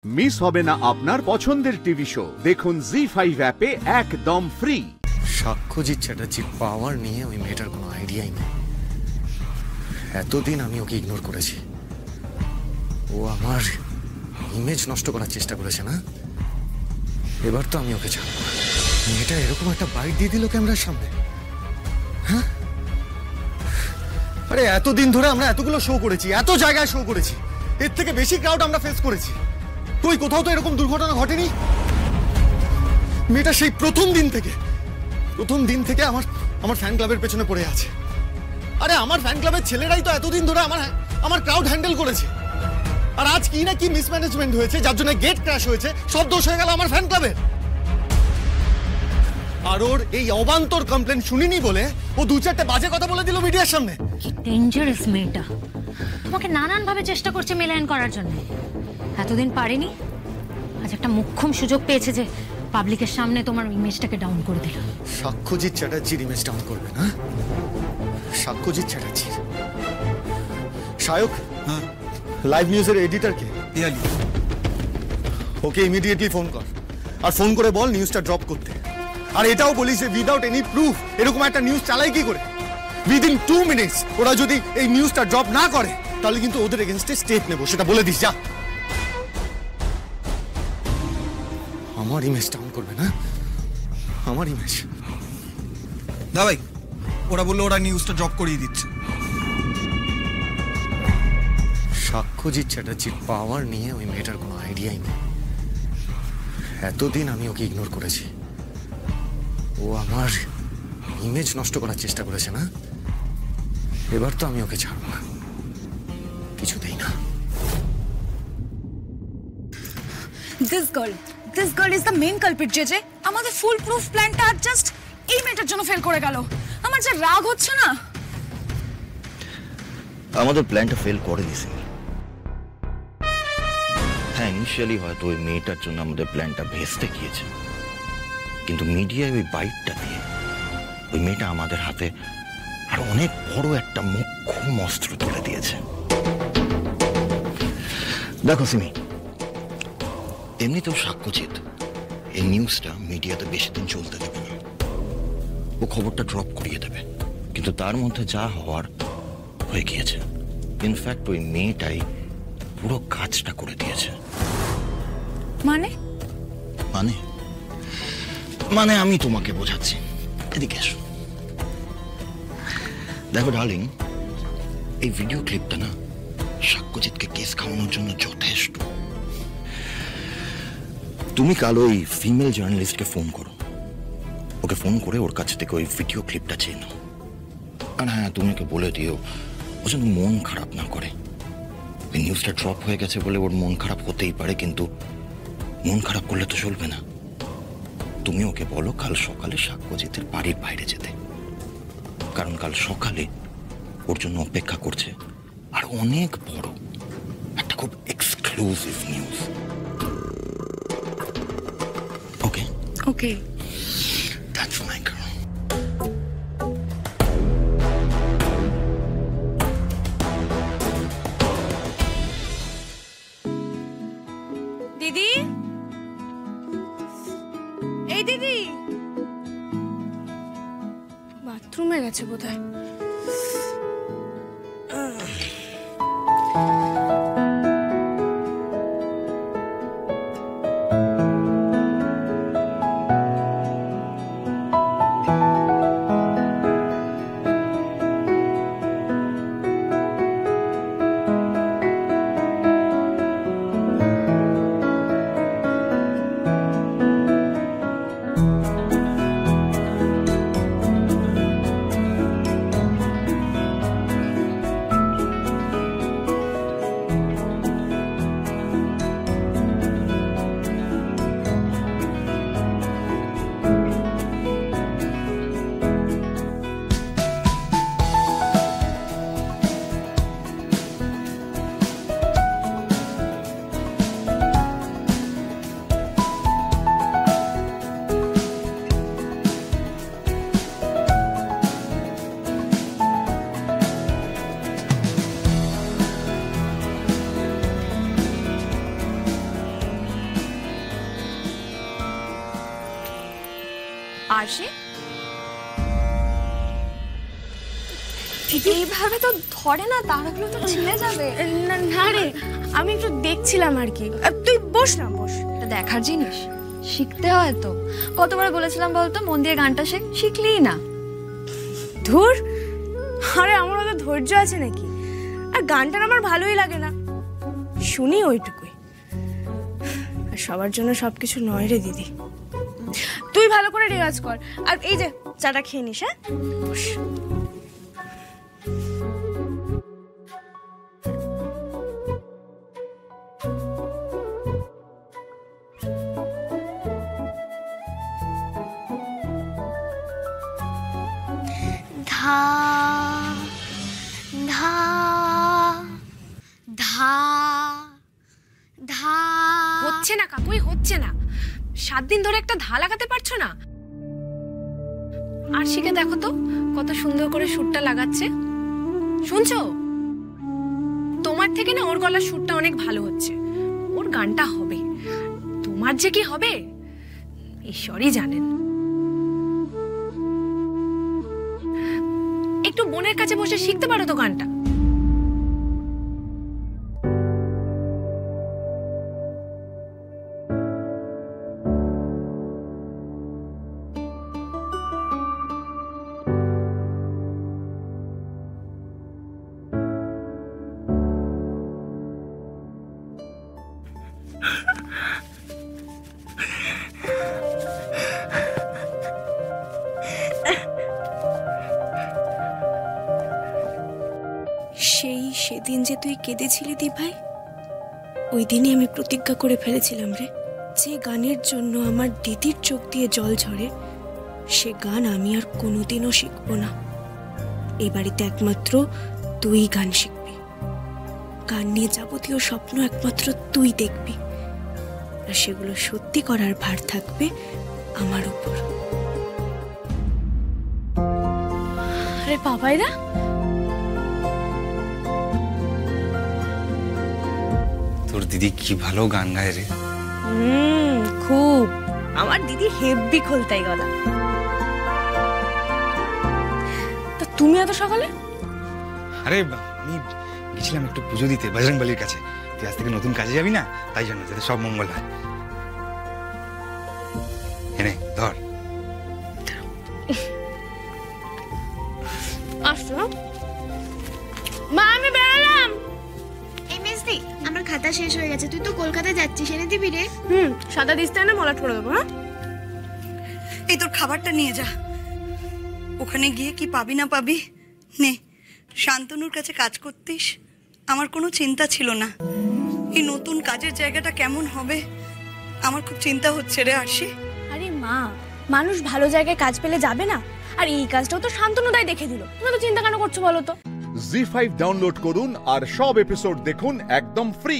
Miss হবে না আপনার পছন্দের টিভি শো। দেখুন জি5 অ্যাপে একদম ফ্রি। সাক্ষ্যজিৎ চ্যাটার্জির পাওয়ার নিয়ে ওই মেয়েটার কোনো আইডিয়াই নেই। এতদিন আমি ওকে ইগনোর করেছি। ও আমার ইমেজ নষ্ট করার চেষ্টা করেছে না? এবার তো আমি ওকে ছাড়ব না। মেয়েটা এরকম একটা বাইট দিয়ে দিল ক্যামেরার সামনে। হ্যাঁ, আরে এতদিন ধরে আমরা এতগুলো শো করেছি, এত জায়গায় শো করেছি, এর থেকে বেশি ক্রাউড আমরা ফেস করেছি। তুই কোথাও তো এরকম দুর্ঘটনা ঘটেনি। মেয়েটা সেই প্রথম দিন থেকে আমার ফ্যান ক্লাবের পেছনে পড়ে আছে। আরে আমার ফ্যান ক্লাবের ছেলেরাই তো এতদিন ধরে আমার ক্রাউড হ্যান্ডেল করেছে। আর আজ কি না কি মিসম্যানেজমেন্ট হয়েছে, যার জন্য গেট ক্র্যাশ হয়েছে, সব দোষ হয়ে গেল আমার ফ্যান ক্লাবের। আর ওর এই অবান্তর কমপ্লেন শুনিনি বলে ও দু চারটে বাজে কথা বলে দিল মিডিয়ার সামনে। কি ডেঞ্জারাস মেয়েটা। তোমাকে নানান ভাবে চেষ্টা করছে মেলায়ন করার জন্য, এতদিন পারেনি। আজ একটা মোক্ষম সুযোগ পেয়েছে যে পাবলিকের সামনে তোমার ইমেজটাকে ডাউন করে দিল। সাক্ষ্যজিৎ চ্যাটার্জির ইমেজ ডাউন করবে না? সাক্ষ্যজিৎ চ্যাটার্জির শায়ক? হ্যাঁ। লাইভ নিউজের এডিটর কে? পিয়ালি। ওকে ইমিডিয়েটলি ফোন কর, আর ফোন করে বল নিউজটা ড্রপ করতে। আর এটাও বলিস যে উইদাউট এনি প্রুফ এরকম একটা নিউজ চালাই কি করে? উইদিন 2 মিনিটস ওরা যদি এই নিউজটা ড্রপ না করে তাহলে কিন্তু ওদের এগেইনস্টে স্টেপ নেব, সেটা বলে দিস। যা। আমার ইমেজ ডাউন করবে না? আমার ইমেজ? না ভাই, ওরা বললো ওরা নিউজটা ড্রপ করিয়ে দিচ্ছে। সাক্ষ্যজিৎ চ্যাটার্জির পাওয়ার নিয়ে ওই মেয়েটার কোনো আইডিয়াই নেই। এতদিন আমি ওকে ইগনোর করেছি। ও আমার ইমেজ নষ্ট করার চেষ্টা করেছে না? এবার তো আমি ওকে ছাড়ব না, কিছুতেই না। This girl is the main culprit, JJ. আমাদের ফুল প্রুফ প্ল্যানটা আর জাস্ট এই মেয়েটার জন্য ফেল করে গেল। আমার যে রাগ হচ্ছে না। আমাদের প্ল্যানটা ফেল করে দিয়েছে। হ্যাঁ, ইনিশিয়ালি হয়তো ওই মেয়েটার জন্য আমাদের প্ল্যানটা ভেস্তে গিয়েছে, কিন্তু মিডিয়ায় ওই বাইটটা দিয়ে ওই মেয়েটা আমাদের হাতে আর অনেক বড় একটা মোক্ষম অস্ত্র তুলে দিয়েছে। দেখো সিমি, এমনিতেও সাক্ষ্যজিৎ এই নিউজটা মিডিয়াতে বেশি দিন চলতে দেবে না। ও খবরটা ড্রপ করিয়ে দেবে, কিন্তু তার মধ্যে যা হওয়ার হয়ে গিয়েছে। ইনফ্যাক্ট ওই মেয়েটাই পুরো কাজটা করে দিয়েছে। মানে মানে মানে আমি তোমাকে বোঝাচ্ছি, এদিকে এসো। দেখো ডার্লিং, এই ভিডিও ক্লিপটা না সাক্ষ্যজিৎকে কেস খাওয়ানোর জন্য যথেষ্ট। তুমি কাল ওই ফিমেল জার্নালিস্টকে ফোন করো, ওকে ফোন করে ওর কাছ থেকে ওই ভিডিও ক্লিপটা চেয়ে নাও। আর হ্যাঁ, তুমি ওকে বলে দিও ও যেন মন খারাপ না করে। ওই নিউজটা ড্রপ হয়ে গেছে বলে ওর মন খারাপ হতেই পারে, কিন্তু মন খারাপ করলে তো চলবে না। তুমি ওকে বলো কাল সকালে সাক্ষ্যজিতের বাড়ির বাইরে যেতে, কারণ কাল সকালে ওর জন্য অপেক্ষা করছে আর অনেক বড় একটা খুব exclusive news. Okay okay, that's my girl. দিদি, এই দিদি বাথরুমে গেছে বোধহয়। আরশি এইভাবে তো ধরে না, তারাগুলো তো ছিলে যাবে। না রে, আমি একটু দেখছিলাম আর কি। তুই বস না, বস। দেখার জিনিস, শিখতে হয় তো। কতবার বলেছিলাম বলতো মন দিয়ে গানটা শিখলেই না। ধুর, আরে আমার অত ধৈর্য আছে নাকি? আর গানটা আমার ভালোই লাগে না, শুনি ওইটুকুই। আর সবার জন্য সবকিছু নয় রে দিদি। তুই ভালো করে রেওয়াজ কর, আর এই যে চাটা খেয়ে নিস। হ্যাঁ, বস। ধা ধা ধা ধা। হচ্ছে না কাকুই, হচ্ছে না। 7 দিন ধরে একটা ধা লাগাতে পারছো না? আরশিকে দেখো তো কত সুন্দর করে সুরটা লাগাচ্ছে, শুনছো? তোমার থেকে না ওর গলার সুরটা অনেক ভালো হচ্ছে। ওর গানটা হবে, তোমার যে কি হবে ঈশ্বরই জানেন। একটু বোনের কাছে বসে শিখতে পারো তো গানটা। সেদিন যে তুই কেঁদেছিলি দি ভাই, ওই দিনই আমি প্রতিজ্ঞা করে ফেলেছিলাম রে, যে গানের জন্য আমার দিদির চোখ দিয়ে জল ঝরে, সে গান আমি আর কোনোদিনও শিখবো না। এই বাড়িতে একমাত্র তুই গান শিখবি, গান নিয়ে যাবতীয় স্বপ্ন একমাত্র তুই দেখবি, আর সেগুলো সত্যি করার ভার থাকবে আমার উপর। আরে বাবাইরা, তোর দিদি কি ভালো গান গায় রে। খুব। আমার দিদি হেব্বি খোলতাই গলা। তা তুমি এত সকালে? আরে আমি গেছিলাম একটু পুজো দিতে বজরংবলীর কাছে। তুই আজ থেকে নতুন কাজে যাবি না, তাই জন্য, যাতে সব মঙ্গল হয়। এনে ধর। আসো মা, আমি বেরোলাম। এই মেজদি, আমার খাতা শেষ হয়ে গেছে, তুই তো কলকাতা যাচ্ছিস, এনে দিবি রে? সাদা দিস্তে না মলাট করে দেবো। হ্যাঁ, এই তোর খাবারটা নিয়ে যা। ওখানে গিয়ে কি পাবি না পাবি নে। শান্তনুর কাছে কাজ করতিস, আমার কোনো চিন্তা ছিল না। এই নতুন কাজের জায়গাটা কেমন হবে আমার খুব চিন্তা হচ্ছে রে আরশি। আরে মা, মানুষ ভালো জায়গায় কাজ পেলে যাবে না? আর এই কাজটাও তো শান্তনুদাই দেখে দিল, তুমি তো চিন্তা কেন করছো বলো তো? জি5 ডাউনলোড করুন আর সব এপিসোড দেখুন একদম ফ্রি।